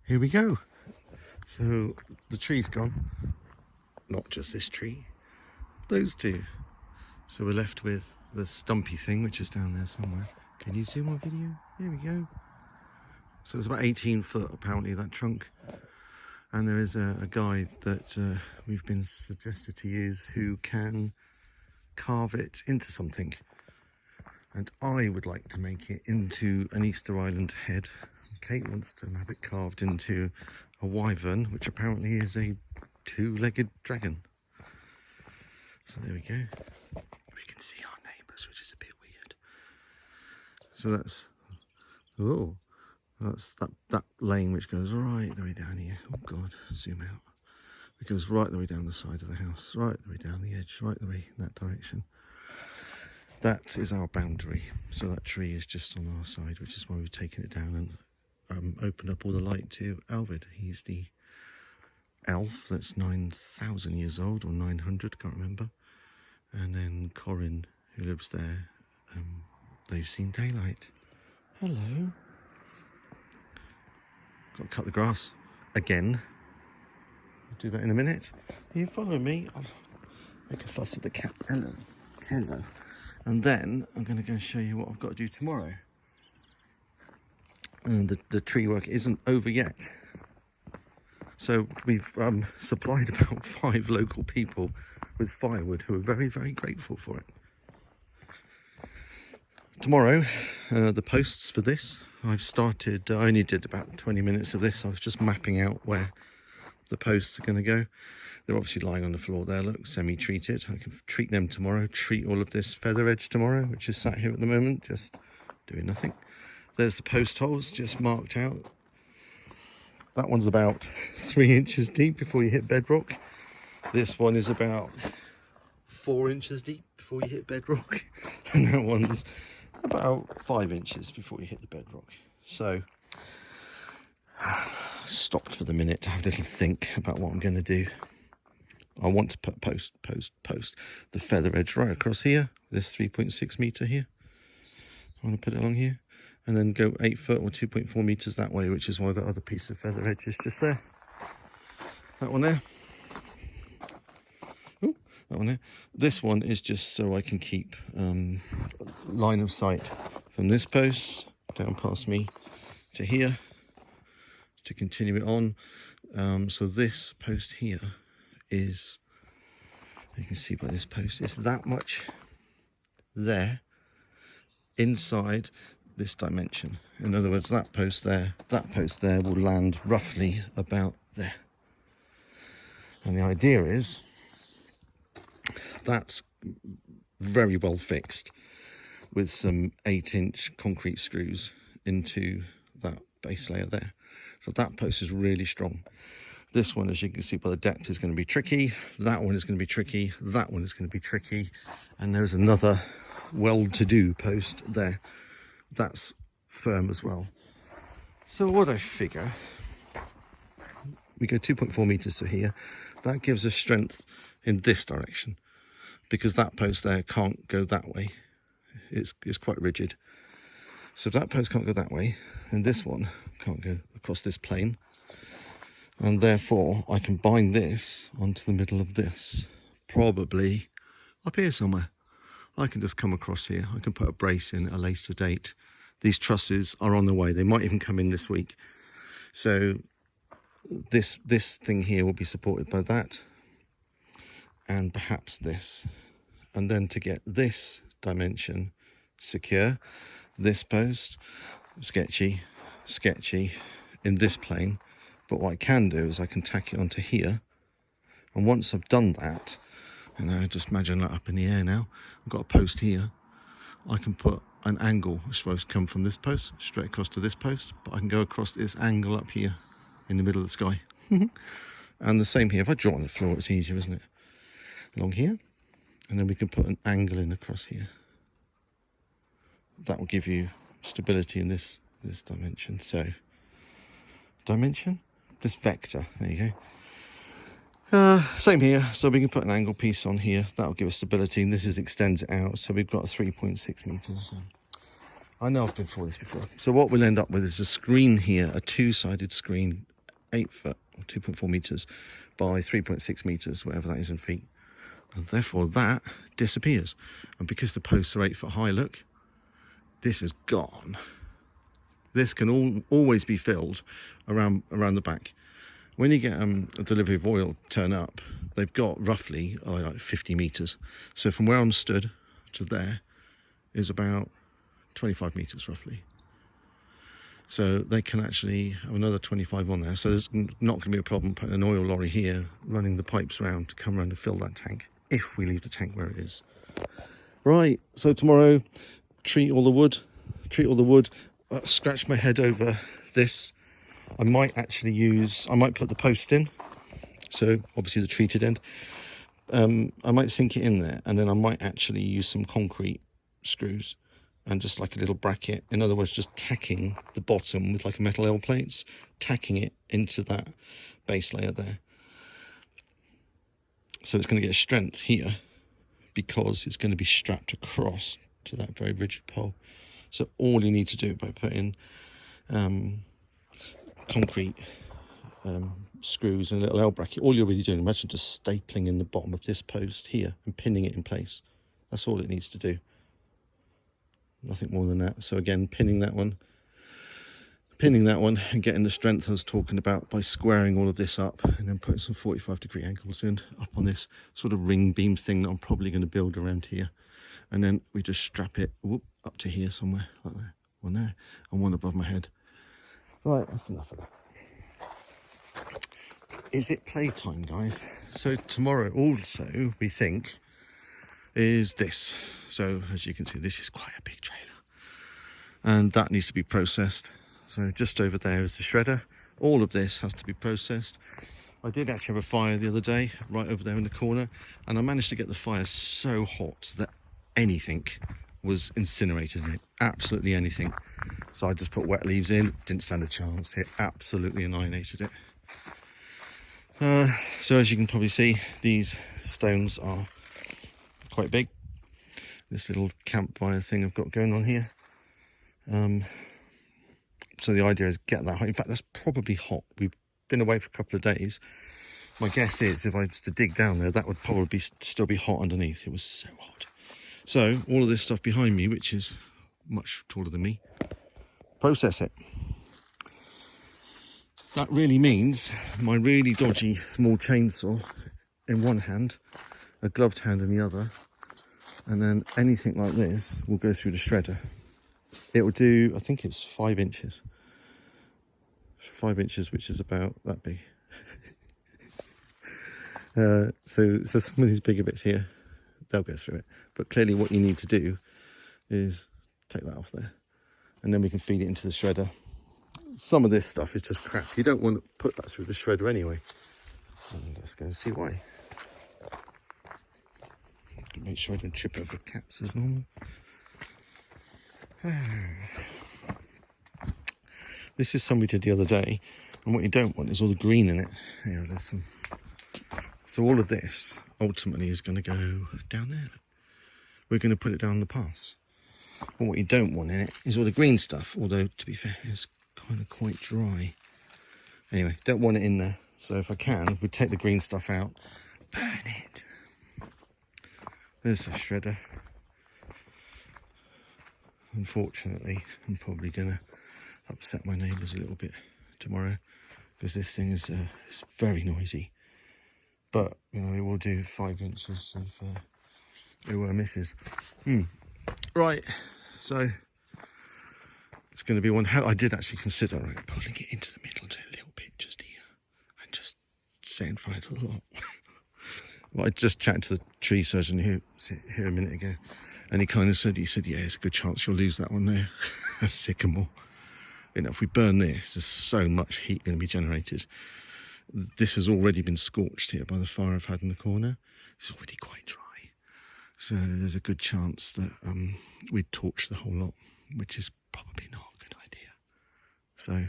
here we go. So the tree's gone. Not just this tree, those two. So we're left with the stumpy thing, which is down there somewhere. Can you zoom on video? There we go. So it's about 18 foot apparently, that trunk. And there is a guide that we've been suggested to use who can carve it into something. And I would like to make it into an Easter Island head. Kate wants to have it carved into a wyvern, which apparently is a two-legged dragon. So there we go. We can see our neighbours, which is a bit weird. So that's, oh, that's that lane which goes right the way down here. Oh God, zoom out. It goes right the way down the side of the house, right the way down the edge, right the way in that direction. That is our boundary. So that tree is just on our side, which is why we've taken it down and opened up all the light to Alvid. He's the elf that's 9,000 years old, or 900, can't remember. And then Corin, who lives there, they've seen daylight. Hello. Got to cut the grass again. I'll do that in a minute. Are you following me? I'll make a fuss at the cat. Hello. Hello. And then I'm going to go and show you what I've got to do tomorrow. And the tree work isn't over yet. So we've supplied about 5 local people with firewood who are very, very grateful for it. Tomorrow, the posts for this, I've started, I only did about 20 minutes of this. I was just mapping out where the posts are going to go. They're obviously lying on the floor there, look, semi-treated. I can treat them tomorrow, treat all of this feather edge tomorrow, which is sat here at the moment, just doing nothing. There's the post holes just marked out. That one's about 3 inches deep before you hit bedrock. This one is about 4 inches deep before you hit bedrock. And that one's about 5 inches before you hit the bedrock. So, stopped for the minute to have a little think about what I'm going to do. I want to put post the feather edge right across here, this 3.6 metre here. I want to put it along here, and then go 8 foot or 2.4 metres that way, which is why the other piece of feather edge is just there. That one there. Ooh, that one there. This one is just so I can keep line of sight from this post down past me to here to continue it on. So this post here is, you can see by this post, it's that much there inside this dimension. In other words, that post there will land roughly about there. And the idea is that's very well fixed with some 8-inch concrete screws into that base layer there. So that post is really strong. This one, as you can see by the depth, is going to be tricky. That one is going to be tricky. That one is going to be tricky. And there's another well-to-do post there. That's firm as well. So what I figure, we go 2.4 metres to here. That gives us strength in this direction, because that post there can't go that way. It's quite rigid. So if that post can't go that way, and this one can't go across this plane, and therefore I can bind this onto the middle of this, probably up here somewhere. I can just come across here. I can put a brace in at a later date. These trusses are on the way. They might even come in this week. So this thing here will be supported by that, and perhaps this. And then to get this dimension secure, this post, sketchy, in this plane. But what I can do is I can tack it onto here. And once I've done that, and I just imagine that up in the air now, I've got a post here. I can put an angle, it's supposed to come from this post, straight across to this post, but I can go across this angle up here in the middle of the sky. And the same here, if I draw on the floor, it's easier, isn't it? Along here, and then we can put an angle in across here. That will give you stability in this dimension. So, dimension, this vector, there you go. Same here, so we can put an angle piece on here. That'll give us stability, and this extends it out, so we've got 3.6 meters. I know I've been through this before. So what we'll end up with is a screen here, a two-sided screen 8 foot, or 2.4 meters by 3.6 meters, whatever that is in feet. And therefore that disappears. And because the posts are 8 foot high, look, this is gone. This can always be filled around the back. When you get a delivery of oil turn up, they've got roughly like 50 meters. So from where I'm stood to there is about 25 meters roughly. So they can actually have another 25 on there. So there's not going to be a problem putting an oil lorry here, running the pipes around to come around and fill that tank, if we leave the tank where it is. Right, so tomorrow, treat all the wood, scratch my head over this. I might put the post in, so obviously the treated end. I might sink it in there, and then I might actually use some concrete screws and just like a little bracket. In other words, just tacking the bottom with like a metal L plates, tacking it into that base layer there. So it's going to get strength here because it's going to be strapped across to that very rigid pole. So all you need to do by putting concrete screws and a little L bracket, all you're really doing, imagine just stapling in the bottom of this post here and pinning it in place. That's all it needs to do. Nothing more than that. So again, pinning that one and getting the strength I was talking about by squaring all of this up and then putting some 45-degree angles in up on this sort of ring beam thing that I'm probably going to build around here. And then we just strap it up to here somewhere, like that. One there and one above my head. Right, that's enough of that. Is it playtime, guys? So tomorrow also, we think, is this. So as you can see, this is quite a big trailer. And that needs to be processed. So just over there is the shredder. All of this has to be processed. I did actually have a fire the other day, right over there in the corner. And I managed to get the fire so hot that anything was incinerated in it. Absolutely anything. So I just put wet leaves in, didn't stand a chance. It absolutely annihilated it. So as you can probably see, these stones are quite big. This little campfire thing I've got going on here. So the idea is get that hot. In fact, that's probably hot. We've been away for a couple of days. My guess is if I was to dig down there, that would probably still be hot underneath. It was so hot. So all of this stuff behind me, which is much taller than me, process it. That really means my really dodgy small chainsaw in one hand, a gloved hand in the other, and then anything like this will go through the shredder. It will do, I think it's 5 inches. 5 inches, which is about that big. So some of these bigger bits here, they'll go through it. But clearly what you need to do is take that off there. And then we can feed it into the shredder. Some of this stuff is just crap. You don't want to put that through the shredder anyway. And let's go and see why. Make sure I don't trip over cats as normal. This is something we did the other day, and what you don't want is all the green in it. Here, there's some. So all of this ultimately is going to go down there. We're going to put it down the paths. And what you don't want in it is all the green stuff, although to be fair, it's kind of quite dry. Anyway, don't want it in there. So if I can, we take the green stuff out, burn it. There's the shredder. Unfortunately, I'm probably going to upset my neighbours a little bit tomorrow because this thing is it's very noisy. But, you know, it will do 5 inches of it were misses. Right, so it's going to be one. I did actually consider pulling it into the middle a little bit just here and just setting fire to the lot. Well, I just chatted to the tree surgeon here a minute ago, and he kind of said, yeah, it's a good chance you'll lose that one there, a sycamore. You know, if we burn this, there's so much heat going to be generated. This has already been scorched here by the fire I've had in the corner. It's already quite dry. So there's a good chance that we'd torch the whole lot, which is probably not a good idea. So,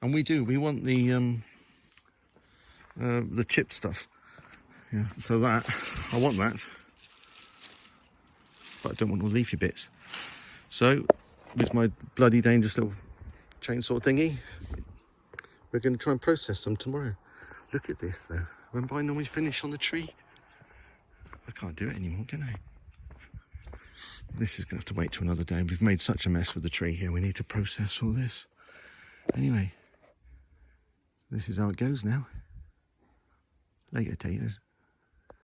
and we want the chip stuff. Yeah, so that, I want that, but I don't want all the leafy bits. So, with my bloody dangerous little chainsaw thingy, We're going to try and process them tomorrow. Look at this though. Remember I normally finish on the tree? I can't do it anymore, can I? This is going to have to wait till another day. We've made such a mess with the tree here. We need to process all this. Anyway, this is how it goes now. Later, taters.